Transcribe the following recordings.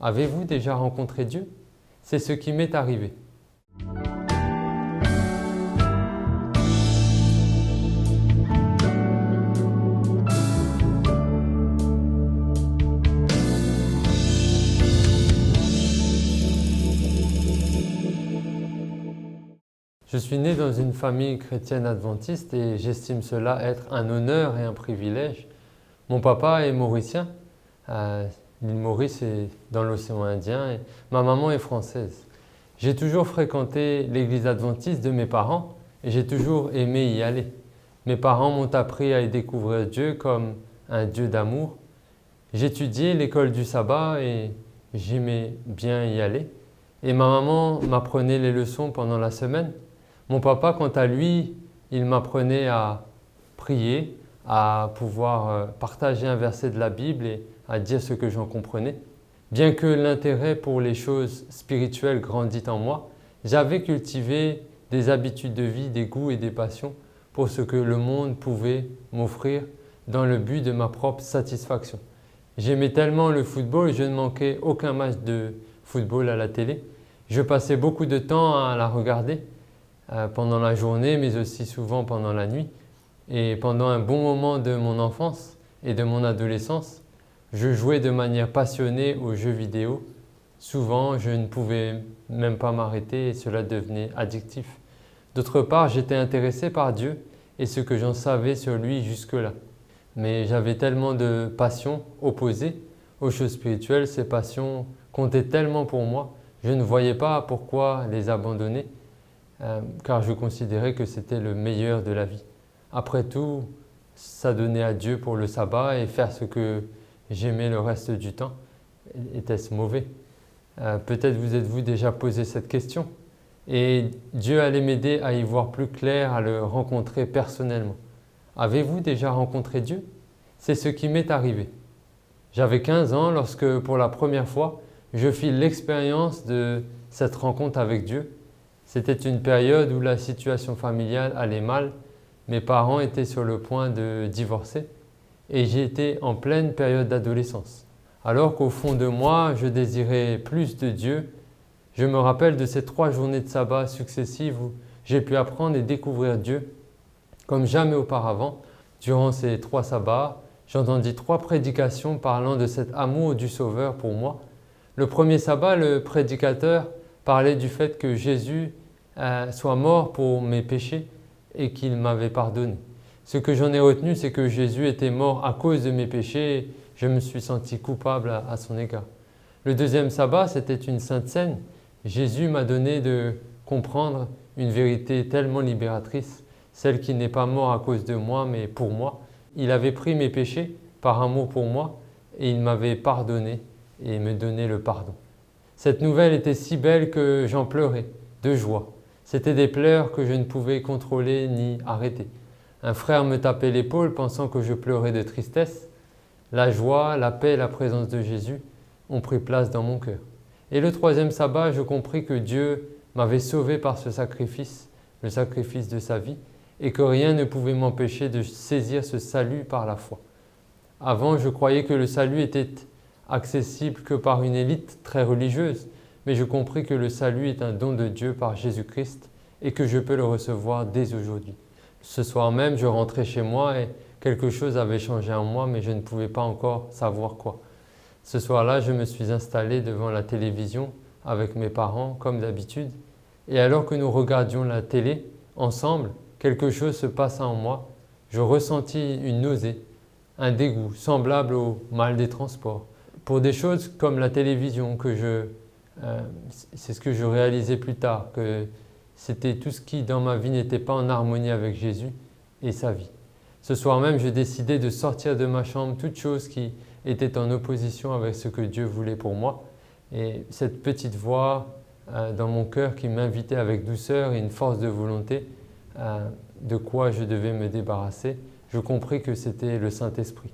Avez-vous déjà rencontré Dieu? C'est ce qui m'est arrivé. Je suis né dans une famille chrétienne adventiste et j'estime cela être un honneur et un privilège. Mon papa est mauricien, l'île Maurice est dans l'océan Indien et ma maman est française. J'ai toujours fréquenté l'église adventiste de mes parents et j'ai toujours aimé y aller. Mes parents m'ont appris à y découvrir Dieu comme un Dieu d'amour. J'étudiais l'école du sabbat et j'aimais bien y aller. Et ma maman m'apprenait les leçons pendant la semaine. Mon papa, quant à lui, il m'apprenait à prier, à pouvoir partager un verset de la Bible et à dire ce que j'en comprenais. Bien que l'intérêt pour les choses spirituelles grandit en moi, j'avais cultivé des habitudes de vie, des goûts et des passions pour ce que le monde pouvait m'offrir dans le but de ma propre satisfaction. J'aimais tellement le football, je ne manquais aucun match de football à la télé. Je passais beaucoup de temps à la regarder pendant la journée, mais aussi souvent pendant la nuit. Et pendant un bon moment de mon enfance et de mon adolescence, je jouais de manière passionnée aux jeux vidéo. Souvent, je ne pouvais même pas m'arrêter et cela devenait addictif. D'autre part, j'étais intéressé par Dieu et ce que j'en savais sur lui jusque-là. Mais j'avais tellement de passions opposées aux choses spirituelles, ces passions comptaient tellement pour moi, je ne voyais pas pourquoi les abandonner, car je considérais que c'était le meilleur de la vie. Après tout, s'adonner à Dieu pour le sabbat et faire ce que j'aimais le reste du temps, était-ce mauvais? Peut-être vous êtes-vous déjà posé cette question. Et Dieu allait m'aider à y voir plus clair, à le rencontrer personnellement. Avez-vous déjà rencontré Dieu? C'est ce qui m'est arrivé. J'avais 15 ans lorsque, pour la première fois, je fis l'expérience de cette rencontre avec Dieu. C'était une période où la situation familiale allait mal. Mes parents étaient sur le point de divorcer et j'étais en pleine période d'adolescence. Alors qu'au fond de moi, je désirais plus de Dieu, je me rappelle de ces 3 journées de sabbat successives où j'ai pu apprendre et découvrir Dieu comme jamais auparavant. Durant ces 3 sabbats, j'entendis 3 prédications parlant de cet amour du Sauveur pour moi. Le premier sabbat, le prédicateur parlait du fait que Jésus soit mort pour mes péchés et qu'il m'avait pardonné. Ce que j'en ai retenu, c'est que Jésus était mort à cause de mes péchés et je me suis senti coupable à son égard. Le deuxième sabbat, c'était une sainte scène. Jésus m'a donné de comprendre une vérité tellement libératrice, celle qui n'est pas mort à cause de moi, mais pour moi. Il avait pris mes péchés par amour pour moi et il m'avait pardonné et me donné le pardon. Cette nouvelle était si belle que j'en pleurais, de joie. C'était des pleurs que je ne pouvais contrôler ni arrêter. Un frère me tapait l'épaule pensant que je pleurais de tristesse. La joie, la paix et la présence de Jésus ont pris place dans mon cœur. Et le troisième sabbat, je compris que Dieu m'avait sauvé par ce sacrifice, le sacrifice de sa vie, et que rien ne pouvait m'empêcher de saisir ce salut par la foi. Avant, je croyais que le salut était accessible que par une élite très religieuse, mais je compris que le salut est un don de Dieu par Jésus-Christ et que je peux le recevoir dès aujourd'hui. Ce soir même, je rentrais chez moi et quelque chose avait changé en moi, mais je ne pouvais pas encore savoir quoi. Ce soir-là, je me suis installé devant la télévision avec mes parents, comme d'habitude, et alors que nous regardions la télé ensemble, quelque chose se passa en moi. Je ressentis une nausée, un dégoût semblable au mal des transports. Pour des choses comme la télévision, c'est ce que je réalisais plus tard, que c'était tout ce qui dans ma vie n'était pas en harmonie avec Jésus et sa vie. Ce soir même, je décidai de sortir de ma chambre toute chose qui était en opposition avec ce que Dieu voulait pour moi. Et cette petite voix dans mon cœur qui m'invitait avec douceur et une force de volonté de quoi je devais me débarrasser, je compris que c'était le Saint-Esprit.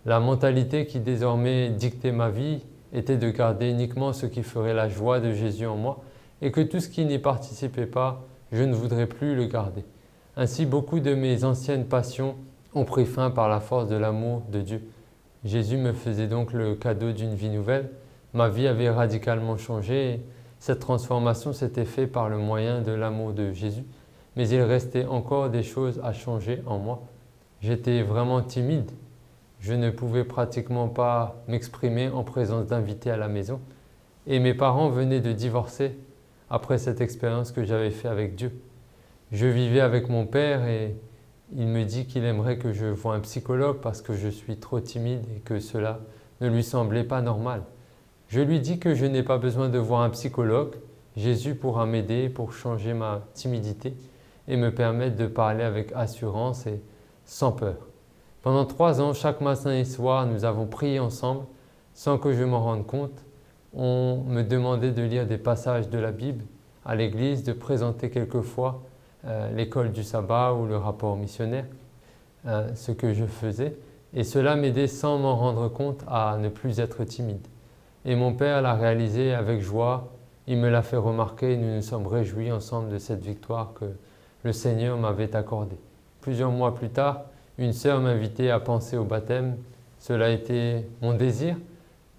La mentalité qui désormais dictait ma vie était de garder uniquement ce qui ferait la joie de Jésus en moi et que tout ce qui n'y participait pas, je ne voudrais plus le garder. Ainsi, beaucoup de mes anciennes passions ont pris fin par la force de l'amour de Dieu. Jésus me faisait donc le cadeau d'une vie nouvelle, Ma vie avait radicalement changé. Cette transformation s'était faite par le moyen de l'amour de Jésus, mais il restait encore des choses à changer en moi. J'étais vraiment timide. Je ne pouvais pratiquement pas m'exprimer en présence d'invités à la maison. Et mes parents venaient de divorcer après cette expérience que j'avais faite avec Dieu. Je vivais avec mon père et il me dit qu'il aimerait que je voie un psychologue parce que je suis trop timide et que cela ne lui semblait pas normal. Je lui dis que je n'ai pas besoin de voir un psychologue. Jésus pourra m'aider pour changer ma timidité et me permettre de parler avec assurance et sans peur. Pendant 3 ans, chaque matin et soir, nous avons prié ensemble sans que je m'en rende compte. On me demandait de lire des passages de la Bible à l'église, de présenter quelquefois l'école du sabbat ou le rapport missionnaire, ce que je faisais. Et cela m'aidait sans m'en rendre compte à ne plus être timide. Et mon père l'a réalisé avec joie, il me l'a fait remarquer et nous nous sommes réjouis ensemble de cette victoire que le Seigneur m'avait accordée. Plusieurs mois plus tard, une sœur m'invitait à penser au baptême. Cela était mon désir,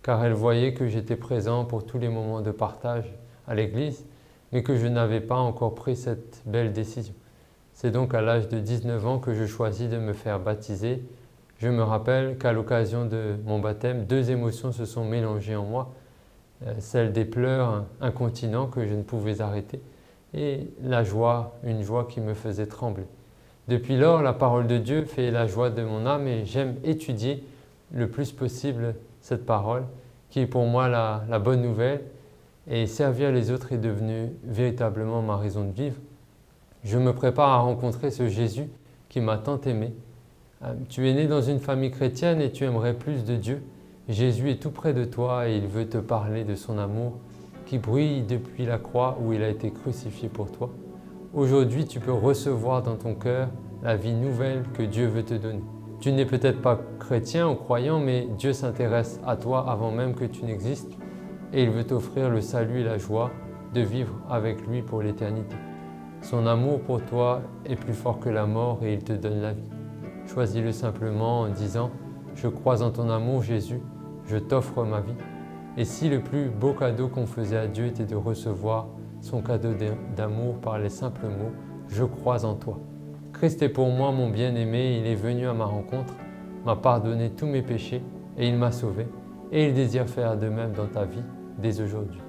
car elle voyait que j'étais présent pour tous les moments de partage à l'église, mais que je n'avais pas encore pris cette belle décision. C'est donc à l'âge de 19 ans que je choisis de me faire baptiser. Je me rappelle qu'à l'occasion de mon baptême, 2 émotions se sont mélangées en moi, celle des pleurs incontinents que je ne pouvais arrêter et la joie, une joie qui me faisait trembler. Depuis lors, la parole de Dieu fait la joie de mon âme et j'aime étudier le plus possible cette parole qui est pour moi la bonne nouvelle, et servir les autres est devenu véritablement ma raison de vivre. Je me prépare à rencontrer ce Jésus qui m'a tant aimé. Tu es né dans une famille chrétienne et tu aimerais plus de Dieu. Jésus est tout près de toi et il veut te parler de son amour qui brille depuis la croix où il a été crucifié pour toi. Aujourd'hui, tu peux recevoir dans ton cœur la vie nouvelle que Dieu veut te donner. Tu n'es peut-être pas chrétien ou croyant, mais Dieu s'intéresse à toi avant même que tu n'existes et il veut t'offrir le salut et la joie de vivre avec lui pour l'éternité. Son amour pour toi est plus fort que la mort et il te donne la vie. Choisis-le simplement en disant « Je crois en ton amour Jésus, je t'offre ma vie ». Et si le plus beau cadeau qu'on faisait à Dieu était de recevoir son cadeau d'amour par les simples mots « Je crois en toi ». Christ est pour moi mon bien-aimé, il est venu à ma rencontre, m'a pardonné tous mes péchés et il m'a sauvé. Et il désire faire de même dans ta vie dès aujourd'hui.